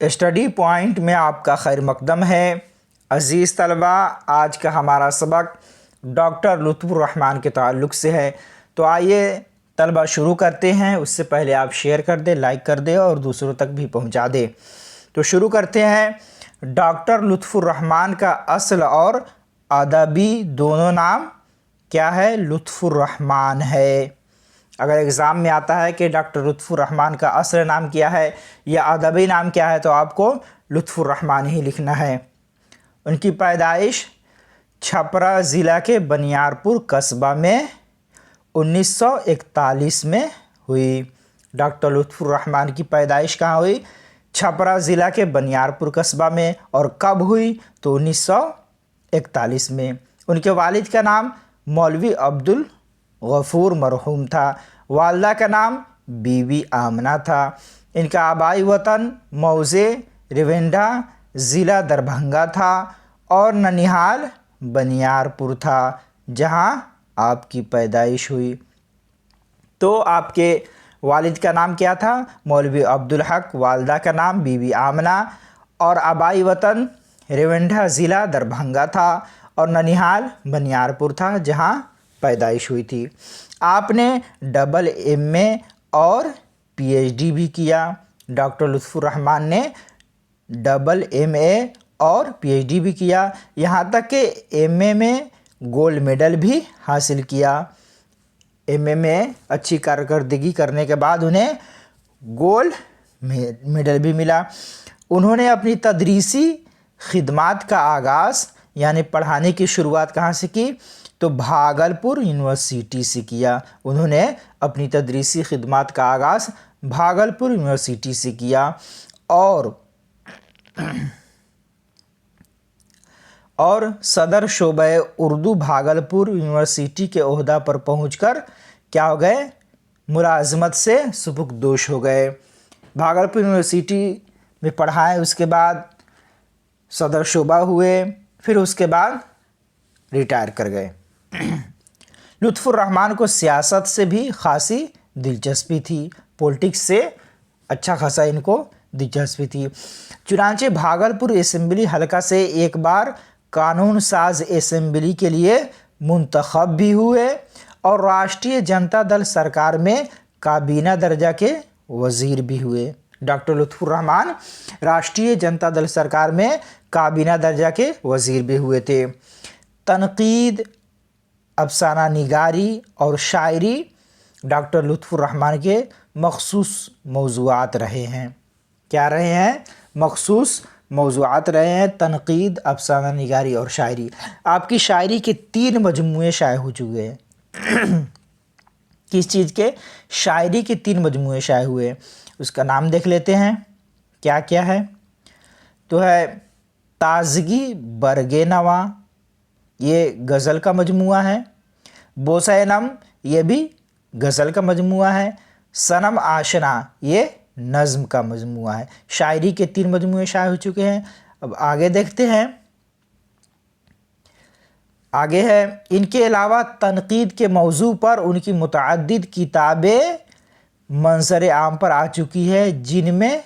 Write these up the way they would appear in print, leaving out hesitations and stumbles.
Study point میں آپ کا خیر مقدم ہے۔ عزیز طلبہ، آج کا ہمارا سبق ڈاکٹر لطف الرحمان کے تعلق سے ہے، تو آئیے طلبہ شروع کرتے ہیں۔ اس سے پہلے آپ شیئر کر دیں، لائک کر دیں اور دوسروں تک بھی پہنچا دیں۔ تو شروع کرتے ہیں۔ ڈاکٹر لطف الرحمان کا اصل اور ادبی دونوں نام کیا ہے؟ لطف الرحمان ہے۔ اگر ایگزام میں آتا ہے کہ ڈاکٹر لطف الرحمان کا اصل نام کیا ہے یا ادبی نام کیا ہے، تو آپ کو لطف الرحمان ہی لکھنا ہے۔ ان کی پیدائش چھپرا ضلع کے بنیارپور قصبہ میں 1941 میں ہوئی۔ ڈاکٹر لطف الرحمان کی پیدائش کہاں ہوئی؟ چھپرا ضلع کے بنیارپور قصبہ میں۔ اور کب ہوئی؟ تو 1941 میں۔ ان کے والد کا نام مولوی عبدالغفور مرحوم تھا۔ والدہ کا نام بی بی آمنہ تھا۔ ان کا آبائی وطن موضع ریونڈا ضلع دربھنگا تھا اور ننیہال بنیارپور تھا، جہاں آپ کی پیدائش ہوئی۔ تو آپ کے والد کا نام کیا تھا؟ مولوی عبدالحق۔ والدہ کا نام بی بی آمنہ اور آبائی وطن ریونڈا ضلع دربھنگا تھا اور ننیہال بنیارپور تھا، جہاں پیدائش ہوئی تھی۔ آپ نے ڈبل ایم اے اور پی ایچ ڈی بھی کیا۔ ڈاکٹر لطف الرحمان نے ڈبل ایم اے اور پی ایچ ڈی بھی کیا، یہاں تک کہ ایم اے میں گولڈ میڈل بھی حاصل کیا۔ ایم اے میں اچھی کارکردگی کرنے کے بعد انہیں گولڈ میڈل بھی ملا۔ انہوں نے اپنی تدریسی خدمات کا آغاز یعنی پڑھانے کی شروعات کہاں سے کی؟ تو بھاگلپور یونیورسٹی سے کیا۔ انہوں نے اپنی تدریسی خدمات کا آغاز بھاگلپور یونیورسٹی سے کیا اور صدر شعبہ اردو بھاگلپور یونیورسٹی کے عہدہ پر پہنچ کر کیا ہو گئے؟ ملازمت سے سبکدوش ہو گئے۔ بھاگلپور یونیورسٹی میں پڑھائے، اس کے بعد صدر شعبہ ہوئے، پھر اس کے بعد ریٹائر کر گئے۔ لطف الرحمان کو سیاست سے بھی خاصی دلچسپی تھی، پولیٹکس سے اچھا خاصا ان کو دلچسپی تھی۔ چنانچہ بھاگلپور اسمبلی حلقہ سے ایک بار قانون ساز اسمبلی کے لیے منتخب بھی ہوئے اور راشٹریہ جنتا دل سرکار میں کابینہ درجہ کے وزیر بھی ہوئے۔ ڈاکٹر لطف الرحمان راشٹریہ جنتا دل سرکار میں کابینہ درجہ کے وزیر بھی ہوئے تھے۔ تنقید، افسانہ نگاری اور شاعری ڈاکٹر لطف الرحمان کے مخصوص موضوعات رہے ہیں۔ کیا رہے ہیں؟ مخصوص موضوعات رہے ہیں۔ تنقید، افسانہ نگاری اور شاعری۔ آپ کی شاعری کے 3 مجموعے شائع ہو چکے ہیں۔ کس چیز کے؟ شاعری کے 3 مجموعے شائع ہوئے۔ اس کا نام دیکھ لیتے ہیں، کیا کیا ہے؟ تو ہے تازگی برگ نواں، یہ غزل کا مجموعہ ہے۔ بوسہ نم، یہ بھی غزل کا مجموعہ ہے۔ صنم آشنا، یہ نظم کا مجموعہ ہے۔ شاعری کے 3 مجموعے شائع ہو چکے ہیں۔ اب آگے دیکھتے ہیں۔ آگے ہے، ان کے علاوہ تنقید کے موضوع پر ان کی متعدد کتابیں منظر عام پر آ چکی ہے، جن میں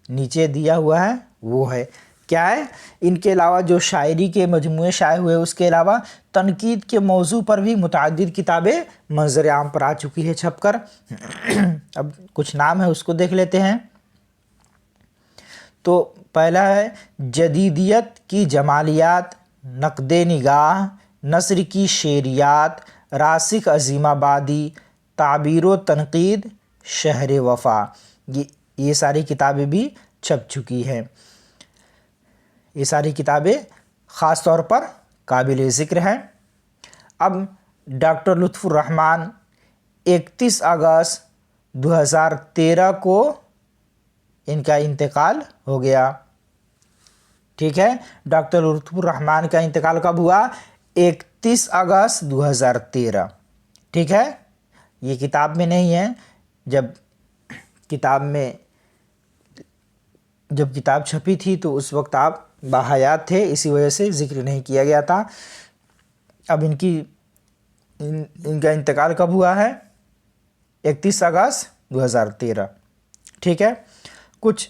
نیچے دیا ہوا ہے وہ ہے۔ کیا ہے؟ ان کے علاوہ جو شاعری کے مجموعے شائع ہوئے، اس کے علاوہ تنقید کے موضوع پر بھی متعدد کتابیں منظر عام پر آ چکی ہے چھپ کر۔ اب کچھ نام ہے، اس کو دیکھ لیتے ہیں۔ تو پہلا ہے جدیدیت کی جمالیات، نقد نگاہ، نثر کی شعریات، راسخ عظیم آبادی، تعبیر و تنقید، شہر وفا، یہ ساری کتابیں بھی چھپ چکی ہیں۔ یہ ساری کتابیں خاص طور پر قابل ذکر ہیں۔ اب ڈاکٹر لطف الرحمان 31 اگست 2013 کو ان کا انتقال ہو گیا۔ ٹھیک ہے، ڈاکٹر لطف الرحمان کا انتقال کب ہوا؟ 31 اگست 2013۔ ٹھیک ہے، یہ کتاب میں نہیں ہے۔ جب کتاب چھپی تھی تو اس وقت آپ باحیات تھے، اسی وجہ سے ذکر نہیں کیا گیا تھا۔ اب ان کا انتقال کب ہوا ہے؟ 31 اگست 2013۔ ٹھیک ہے، کچھ